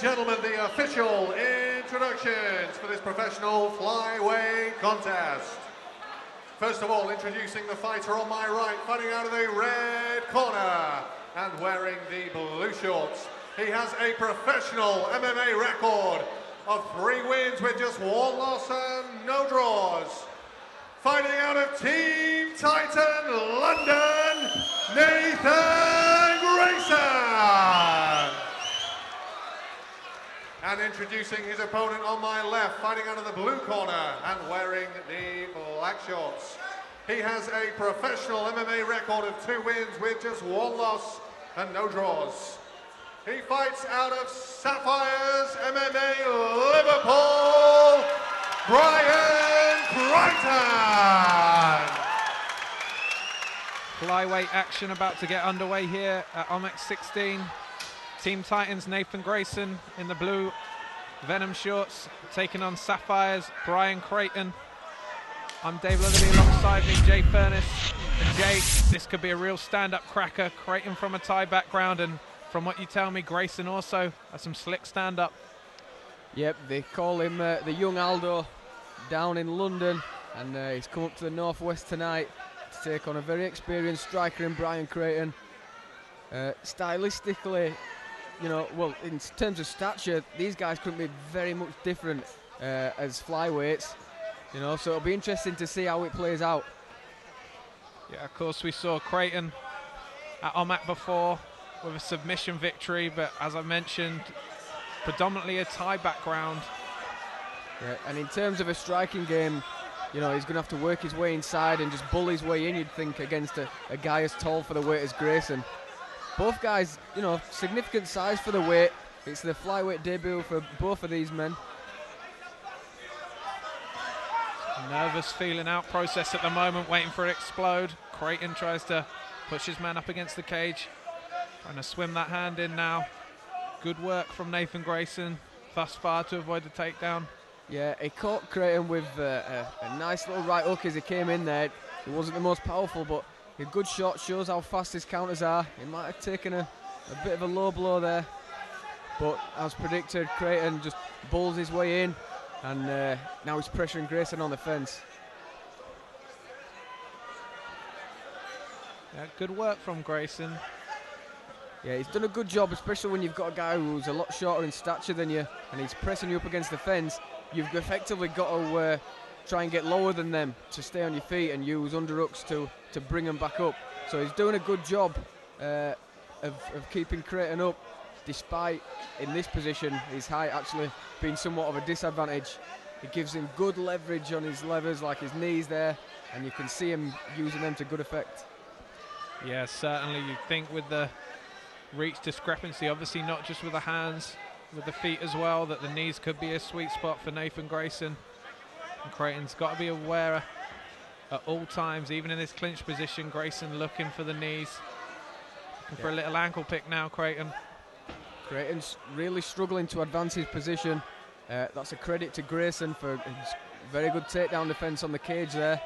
gentlemen, the official introductions for this professional flyweight contest. First of all, introducing the fighter on my right, fighting out of the red corner and wearing the blue shorts. He has a professional MMA record of 3 wins with just 1 loss and no draws. Fighting out of Team Titan London, Nathan Greyson. And introducing his opponent on my left, fighting out of the blue corner and wearing the black shorts. He has a professional MMA record of 2 wins with just 1 loss and no draws. He fights out of Sapphires MMA Liverpool, Bryan Creighton. Flyweight action about to get underway here at OMMAC 16. Team Titans Nathan Greyson in the blue Venom shorts, taking on Sapphires Bryan Creighton. I'm Dave Leatherby, alongside me Jay Furness. And Jay, this could be a real stand-up cracker. Creighton from a Thai background, and from what you tell me, Greyson also has some slick stand-up. Yep, they call him the young Aldo down in London, and he's come up to the northwest tonight to take on a very experienced striker in Bryan Creighton. Stylistically, you know, well, in terms of stature, these guys couldn't be very much different as flyweights, you know, so it'll be interesting to see how it plays out. Yeah, of course, we saw Creighton at OMMAC before with a submission victory, but as I mentioned, predominantly a Thai background. Yeah, and in terms of a striking game, you know, he's going to have to work his way inside and just bull his way in, you'd think, against a guy as tall for the weight as Greyson. Both guys, you know, significant size for the weight. It's the flyweight debut for both of these men. Nervous feeling out process at the moment, waiting for it to explode. Creighton tries to push his man up against the cage, trying to swim that hand in now. Good work from Nathan Greyson thus far to avoid the takedown. Yeah, he caught Creighton with a nice little right hook as he came in there. It wasn't the most powerful, but a good shot, shows how fast his counters are. He might have taken a bit of a low blow there, but as predicted, Creighton just bulls his way in, and now he's pressuring Greyson on the fence. Yeah, good work from Greyson. Yeah, he's done a good job, especially when you've got a guy who's a lot shorter in stature than you, and he's pressing you up against the fence. You've effectively got to try and get lower than them to stay on your feet and use underhooks to bring them back up. So he's doing a good job of keeping Creighton up, despite in this position his height actually being somewhat of a disadvantage. It gives him good leverage on his levers, like his knees there, and you can see him using them to good effect. Yeah, certainly. You think with the reach discrepancy, obviously not just with the hands, with the feet as well, that the knees could be a sweet spot for Nathan Greyson. And Creighton's got to be aware at all times, even in this clinch position. Greyson looking for the knees, looking for a little ankle pick now. Creighton's really struggling to advance his position. That's a credit to Greyson for his very good takedown defense on the cage there.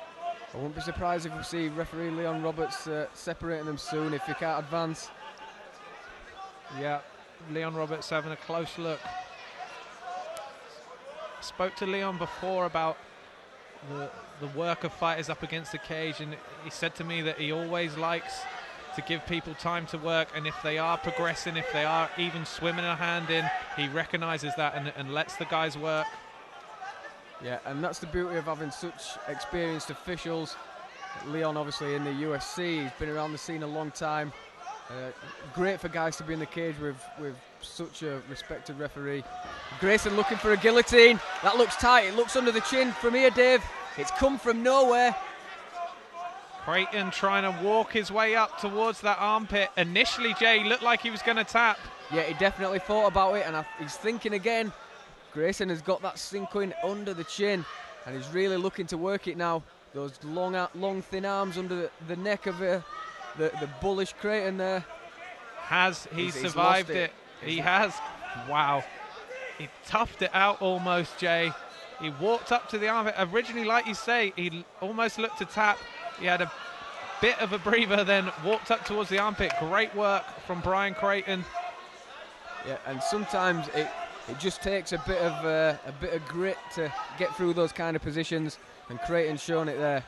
I wouldn't be surprised if we see referee Leon Roberts separating them soon if he can't advance. Yeah, Leon Roberts having a close look. Spoke to Leon before about the work of fighters up against the cage, and he said to me that he always likes to give people time to work, and if they are progressing, if they are even swimming a hand in, he recognises that and lets the guys work. Yeah, and that's the beauty of having such experienced officials. Leon obviously in the UFC, he's been around the scene a long time. Great for guys to be in the cage with such a respected referee. Greyson looking for a guillotine. That looks tight. It looks under the chin from here, Dave. It's come from nowhere. Creighton trying to walk his way up towards that armpit. Initially, Jay looked like he was going to tap. Yeah, he definitely thought about it, and he's thinking again. Greyson has got that sink in under the chin, and he's really looking to work it now. Those long thin arms under the neck of the bullish Creighton there. Has he survived it? He has. Wow. He toughed it out almost, Jay. He walked up to the armpit. Originally, like you say, he almost looked to tap. He had a bit of a breather, then walked up towards the armpit. Great work from Bryan Creighton. Yeah, and sometimes it just takes a bit of grit to get through those kind of positions, and Creighton's shown it there.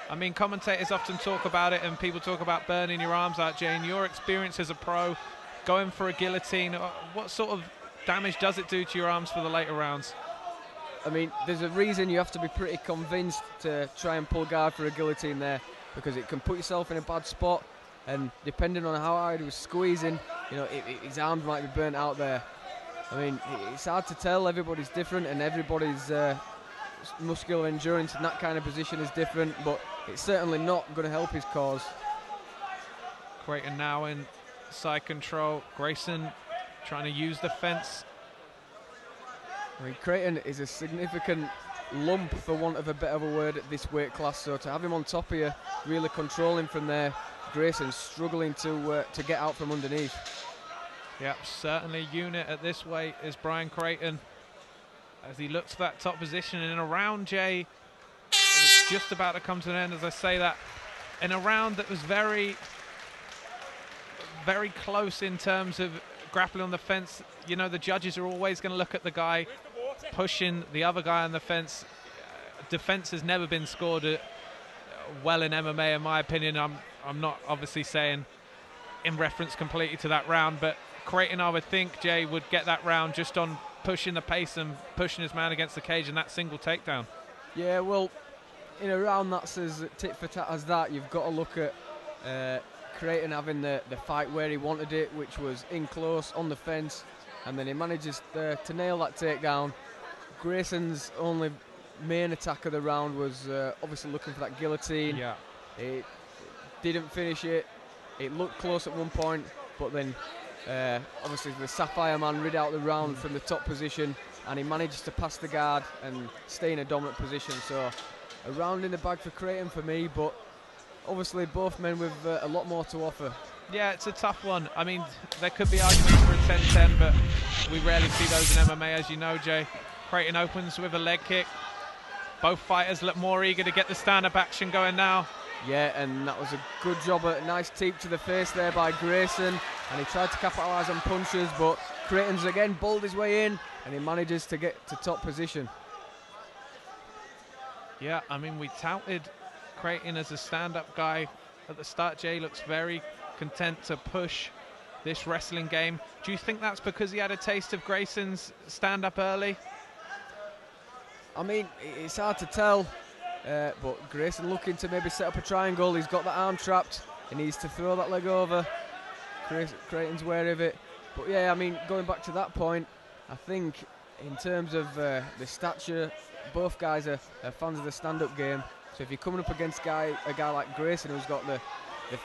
I mean, commentators often talk about it, and people talk about burning your arms out, Jane. Your experience as a pro, going for a guillotine, what sort of damage does it do to your arms for the later rounds? I mean, there's a reason you have to be pretty convinced to try and pull guard for a guillotine there, because it can put yourself in a bad spot, and depending on how hard he was squeezing, you know, his arms might be burnt out there. I mean, it's hard to tell. Everybody's different, and everybody's muscular endurance in that kind of position is different, but it's certainly not going to help his cause. Creighton now in side control. Greyson trying to use the fence. I mean, Creighton is a significant lump, for want of a better word, at this weight class, so to have him on top of you, really controlling from there, Greyson's struggling to get out from underneath. Yep, certainly unit at this weight is Bryan Creighton, as he looks for that top position. And in a round, Jay, it's just about to come to an end, as I say that, in a round that was very, very close in terms of grappling on the fence. You know, the judges are always going to look at the guy pushing the other guy on the fence. Defense has never been scored well in MMA, in my opinion. I'm not obviously saying in reference completely to that round, but Creighton, I would think, Jay, would get that round just on pushing the pace and pushing his man against the cage and that single takedown. Yeah, well, in a round that's as tit for tat as that, you've got to look at Creighton having the fight where he wanted it, which was in close on the fence, and then he manages to nail that takedown. Greyson's only main attack of the round was obviously looking for that guillotine. Yeah. It didn't finish it. It looked close at one point, but then obviously the Sapphire man rid out the round from the top position, and he managed to pass the guard and stay in a dominant position. So a round in the bag for Creighton for me, but obviously both men with a lot more to offer. Yeah, it's a tough one. I mean, there could be arguments for a 10-10, but we rarely see those in MMA, as you know, Jay. Creighton opens with a leg kick. Both fighters look more eager to get the stand-up action going now. Yeah, and that was a good job, a nice teep to the face there by Greyson, and he tried to capitalise on punches, but Creighton's again bowled his way in, and he manages to get to top position. Yeah, I mean, we touted Creighton as a stand-up guy at the start. Jay looks very content to push this wrestling game. Do you think that's because he had a taste of Greyson's stand-up early? I mean, it's hard to tell, but Greyson looking to maybe set up a triangle. He's got that arm trapped. He needs to throw that leg over. Creighton's wary of it. But yeah, I mean, going back to that point, I think in terms of the stature, both guys are fans of the stand-up game. So if you're coming up against a guy like Greyson, who's got the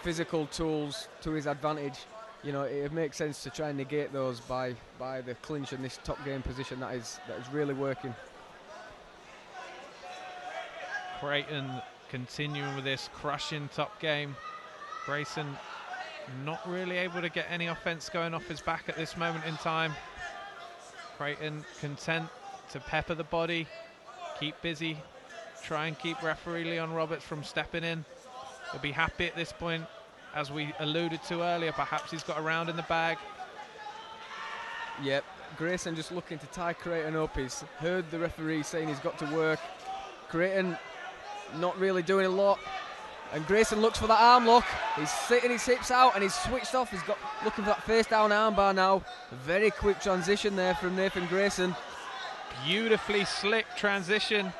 physical tools to his advantage, you know, it makes sense to try and negate those by the clinch and this top game position that is really working. Creighton continuing with this crushing top game. Greyson not really able to get any offense going off his back at this moment in time. Creighton content to pepper the body, keep busy, try and keep referee Leon Roberts from stepping in. He'll be happy at this point, as we alluded to earlier. Perhaps he's got a round in the bag. Yep, Greyson just looking to tie Creighton up. He's heard the referee saying he's got to work. Creighton not really doing a lot, and Greyson looks for that arm lock. He's sitting his hips out and he's switched off. He's got looking for that face down armbar now. A very quick transition there from Nathan Greyson. Beautifully slick transition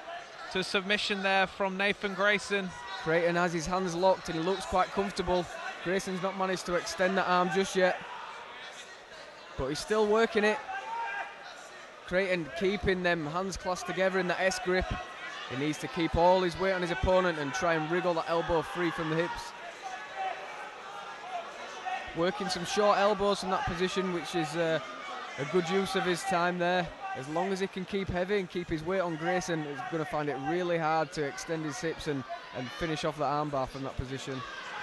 to submission there from Nathan Greyson. Creighton has his hands locked and he looks quite comfortable. Greyson's not managed to extend that arm just yet, but he's still working it. Creighton keeping them hands clasped together in that S grip. He needs to keep all his weight on his opponent and try and wriggle that elbow free from the hips. Working some short elbows from that position, which is a good use of his time there. As long as he can keep heavy and keep his weight on Greyson, he's going to find it really hard to extend his hips and finish off that armbar from that position.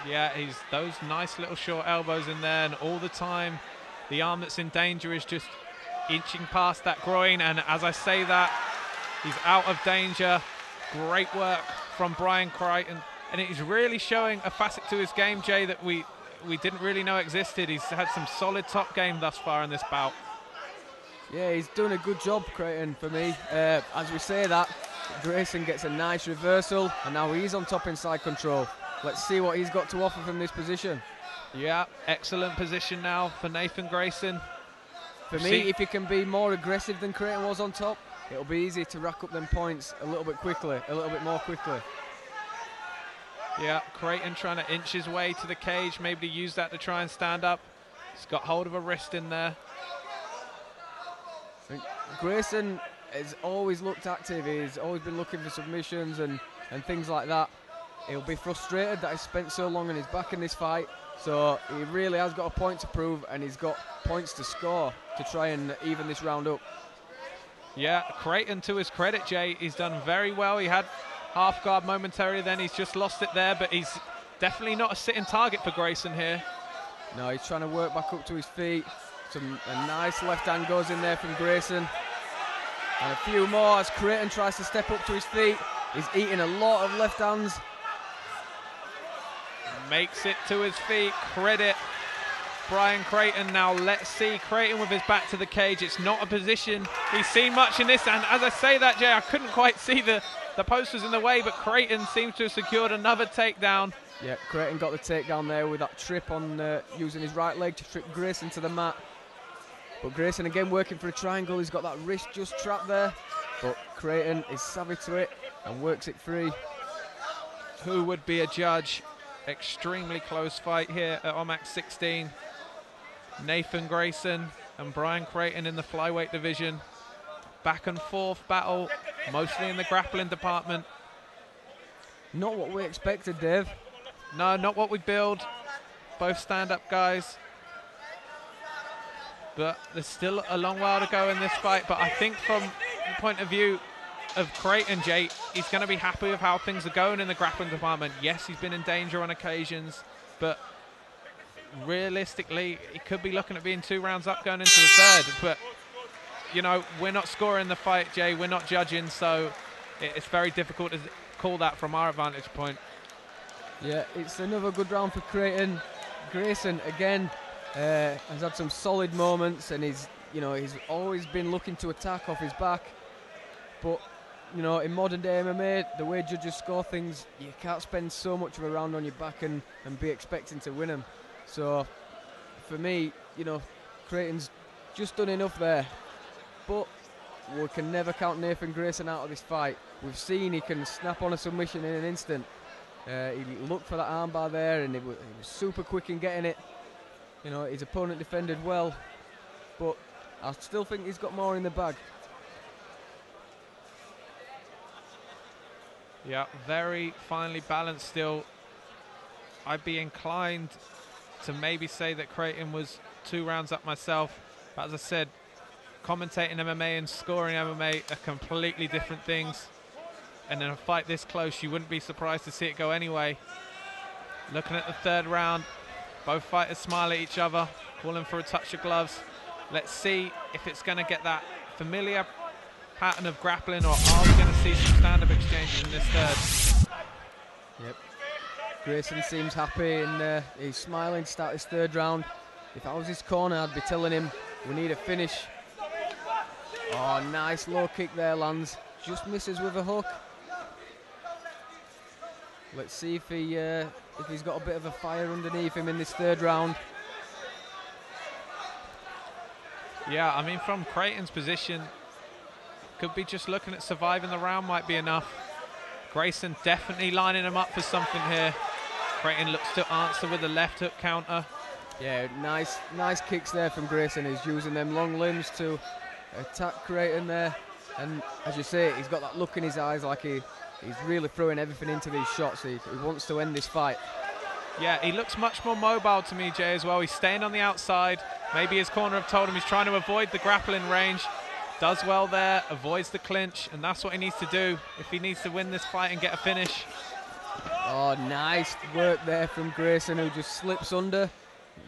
Yeah, he's those nice little short elbows in there, and all the time the arm that's in danger is just inching past that groin, and as I say that, he's out of danger. Great work from Bryan Creighton, and it is really showing a facet to his game, Jay, that we didn't really know existed. He's had some solid top game thus far in this bout. Yeah, he's done a good job, Creighton, for me. As we say that, Greyson gets a nice reversal, and now he's on top inside control. Let's see what he's got to offer from this position. Yeah, excellent position now for Nathan Greyson. For me, if he can be more aggressive than Creighton was on top, it'll be easy to rack up them points a little bit more quickly. Yeah, Creighton trying to inch his way to the cage, maybe to use that to try and stand up. He's got hold of a wrist in there. I think Greyson has always looked active. He's always been looking for submissions and things like that. He'll be frustrated that he spent so long on his back in this fight. So he really has got a point to prove, and he's got points to score to try and even this round up. Yeah, Creighton, to his credit, Jay, he's done very well. He had half guard momentarily, then he's just lost it there, but he's definitely not a sitting target for Greyson here. No, he's trying to work back up to his feet. A nice left hand goes in there from Greyson. And a few more as Creighton tries to step up to his feet. He's eating a lot of left hands. Makes it to his feet. Credit Bryan Creighton. Now let's see Creighton with his back to the cage. It's not a position he's seen much in this, and as I say that, Jay, I couldn't quite see the post was in the way, but Creighton seems to have secured another takedown. Yeah, Creighton got the takedown there with that trip on using his right leg to trip Greyson to the mat. But Greyson again working for a triangle. He's got that wrist just trapped there, but Creighton is savvy to it and works it free. Who would be a judge? Extremely close fight here at OMMAC 16. Nathan Greyson and Bryan Creighton in the flyweight division. Back and forth battle, mostly in the grappling department. Not what we expected, Dave. No, not what we build. Both stand-up guys. But there's still a long while to go in this fight. But I think from the point of view of Creighton, Jay, he's going to be happy with how things are going in the grappling department. Yes, he's been in danger on occasions, but realistically, he could be looking at being 2 rounds up going into the third. But, you know, we're not scoring the fight, Jay. We're not judging, so it's very difficult to call that from our vantage point. Yeah, it's another good round for Creighton. Greyson, again, has had some solid moments, and he's always been looking to attack off his back. But, you know, in modern day MMA, the way judges score things, you can't spend so much of a round on your back and be expecting to win them. So, for me, you know, Creighton's just done enough there. But we can never count Nathan Greyson out of this fight. We've seen he can snap on a submission in an instant. He looked for that armbar there, and he was super quick in getting it. You know, his opponent defended well, but I still think he's got more in the bag. Yeah, very finely balanced still. I'd be inclined to maybe say that Creighton was 2 rounds up myself. But as I said, commentating MMA and scoring MMA are completely different things. And in a fight this close, you wouldn't be surprised to see it go anyway. Looking at the third round, both fighters smile at each other, calling for a touch of gloves. Let's see if it's going to get that familiar pattern of grappling, or are we going to see some stand-up exchanges in this third? Yep. Greyson seems happy, and he's smiling to start his third round. If I was his corner, I'd be telling him we need a finish. Oh, nice low kick there, lands. Just misses with a hook. Let's see if he's got a bit of a fire underneath him in this third round. Yeah, I mean, from Creighton's position, could be just looking at surviving the round might be enough. Greyson definitely lining him up for something here. Creighton looks to answer with a left hook counter. Yeah, nice kicks there from Greyson. He's using them long limbs to attack Creighton there. And as you say, he's got that look in his eyes like he's really throwing everything into these shots. He wants to end this fight. Yeah, he looks much more mobile to me, Jay, as well. He's staying on the outside. Maybe his corner have told him he's trying to avoid the grappling range. Does well there, avoids the clinch, and that's what he needs to do if he needs to win this fight and get a finish. Oh, nice work there from Greyson, who just slips under,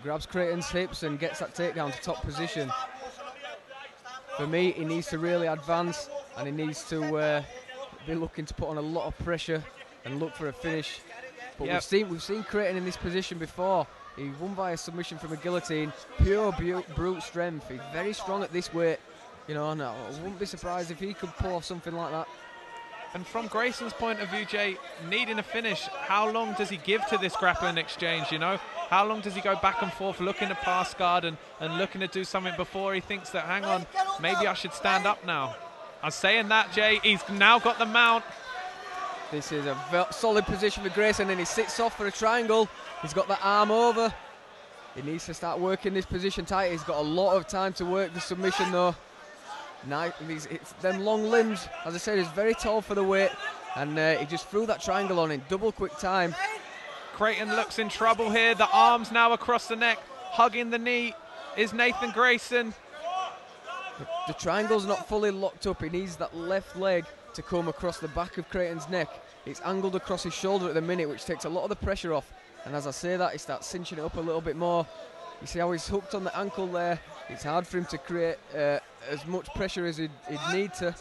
grabs Creighton's hips and gets that takedown to top position. For me, he needs to really advance, and he needs to be looking to put on a lot of pressure and look for a finish. But yep, we've seen Creighton in this position before. He won by a submission from a guillotine. Pure brute strength. He's very strong at this weight. You know, no, I wouldn't be surprised if he could pull off something like that. And from Greyson's point of view, Jay, needing a finish, how long does he give to this grappling exchange, you know? How long does he go back and forth looking to pass guard and looking to do something before he thinks that, hang on, maybe I should stand up now? I'm saying that, Jay, he's now got the mount. This is a solid position for Greyson, and he sits off for a triangle. He's got the arm over. He needs to start working this position tight. He's got a lot of time to work the submission, though. It's them long limbs, as I said, he's very tall for the weight, and he just threw that triangle on in double quick time. Creighton looks in trouble here. The arms now across the neck, hugging the knee is Nathan Greyson. The triangle's not fully locked up. He needs that left leg to come across the back of Creighton's neck. It's angled across his shoulder at the minute, which takes a lot of the pressure off. And as I say that, he starts cinching it up a little bit more. You see how he's hooked on the ankle there. It's hard for him to create as much pressure as he'd need to.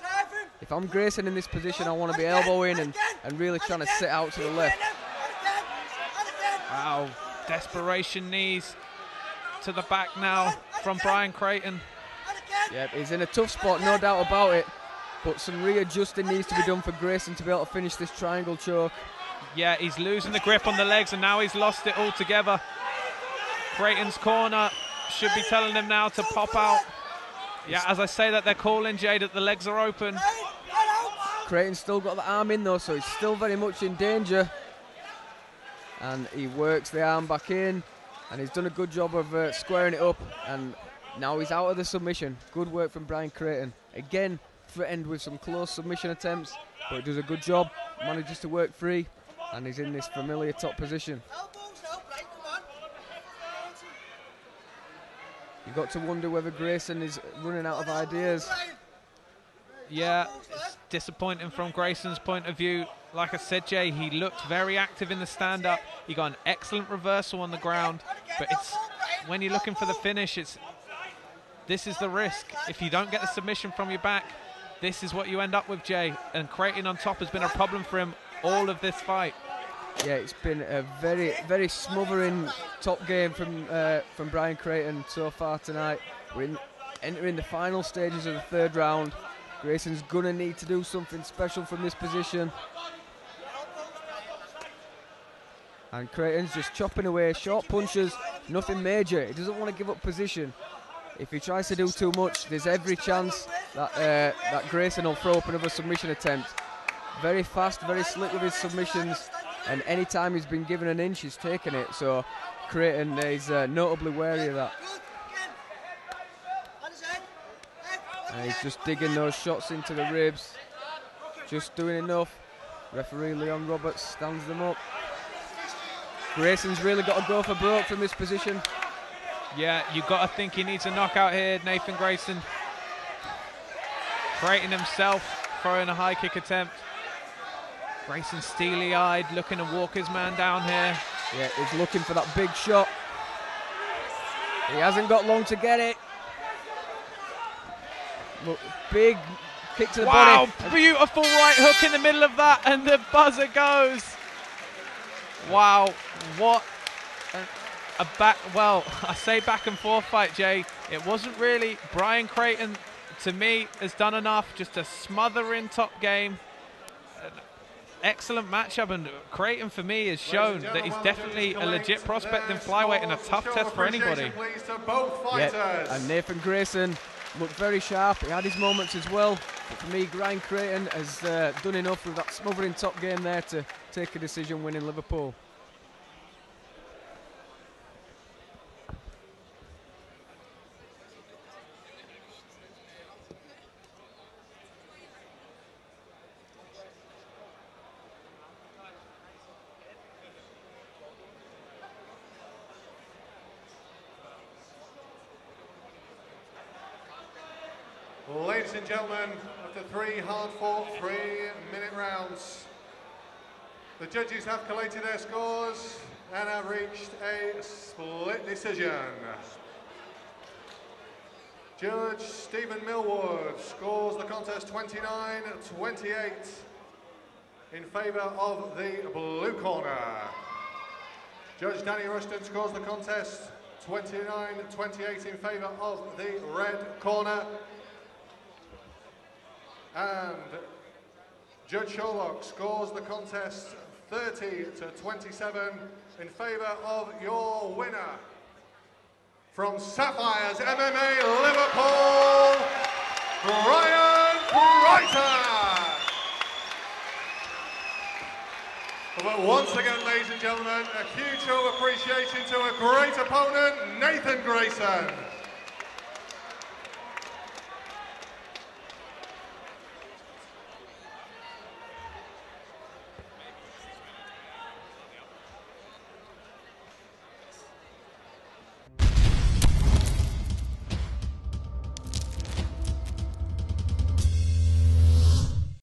If I'm Greyson in this position, I want to be elbowing and really trying to sit out to the left. Wow, desperation knees to the back now from Bryan Creighton. Yep, he's in a tough spot, no doubt about it. But some readjusting needs to be done for Greyson to be able to finish this triangle choke. Yeah, he's losing the grip on the legs, and now he's lost it altogether. Creighton's corner should be telling him now to pop out. Yeah, as I say that, they're calling, Jay, that the legs are open. Creighton's still got the arm in though, so he's still very much in danger. And he works the arm back in, and he's done a good job of squaring it up, and now he's out of the submission. Good work from Bryan Creighton. Again, threatened with some close submission attempts, but he does a good job, manages to work free, and he's in this familiar top position. You've got to wonder whether Greyson is running out of ideas. Yeah, it's disappointing from Greyson's point of view. Like I said, Jay, he looked very active in the stand-up. He got an excellent reversal on the ground, but it's when you're looking for the finish, this is the risk. If you don't get the submission from your back, this is what you end up with, Jay. And Creighton on top has been a problem for him all of this fight. Yeah, it's been a very, very smothering top game from Bryan Creighton so far tonight. We're entering the final stages of the third round. Greyson's going to need to do something special from this position. And Creighton's just chopping away, short punches, nothing major. He doesn't want to give up position. If he tries to do too much, there's every chance that Greyson will throw up another submission attempt. Very fast, very slick with his submissions, and any time he's been given an inch, he's taken it. So Creighton is notably wary of that. And he's just digging those shots into the ribs, just doing enough. Referee Leon Roberts stands them up. Greyson's really got to go for broke from this position. Yeah, you've got to think he needs a knockout here, Nathan Greyson. Creighton himself throwing a high kick attempt. Greyson steely-eyed, looking to walk his man down here. Yeah, he's looking for that big shot. He hasn't got long to get it. Look, big kick to the body. Wow, beautiful right hook in the middle of that, and the buzzer goes. Wow, what a I say back and forth fight, Jay. It wasn't really. Bryan Creighton, to me, has done enough just to smother in top game. An excellent matchup, and Creighton, for me, has shown that he's definitely a legit prospect in flyweight and a tough test for anybody. Yep. And Nathan Greyson looked very sharp. He had his moments as well. But for me, Bryan Creighton has done enough with that smothering top game there to take a decision win in Liverpool. Ladies and gentlemen, after 3 hard-fought 3-minute rounds, the judges have collated their scores and have reached a split decision. Judge Stephen Millward scores the contest 29-28 in favour of the blue corner. Judge Danny Rushton scores the contest 29-28 in favour of the red corner. And Judge Sherlock scores the contest 30-27 in favour of your winner. From Sapphires MMA Liverpool, Bryan Creighton. But once again, ladies and gentlemen, a huge show of appreciation to a great opponent, Nathan Greyson.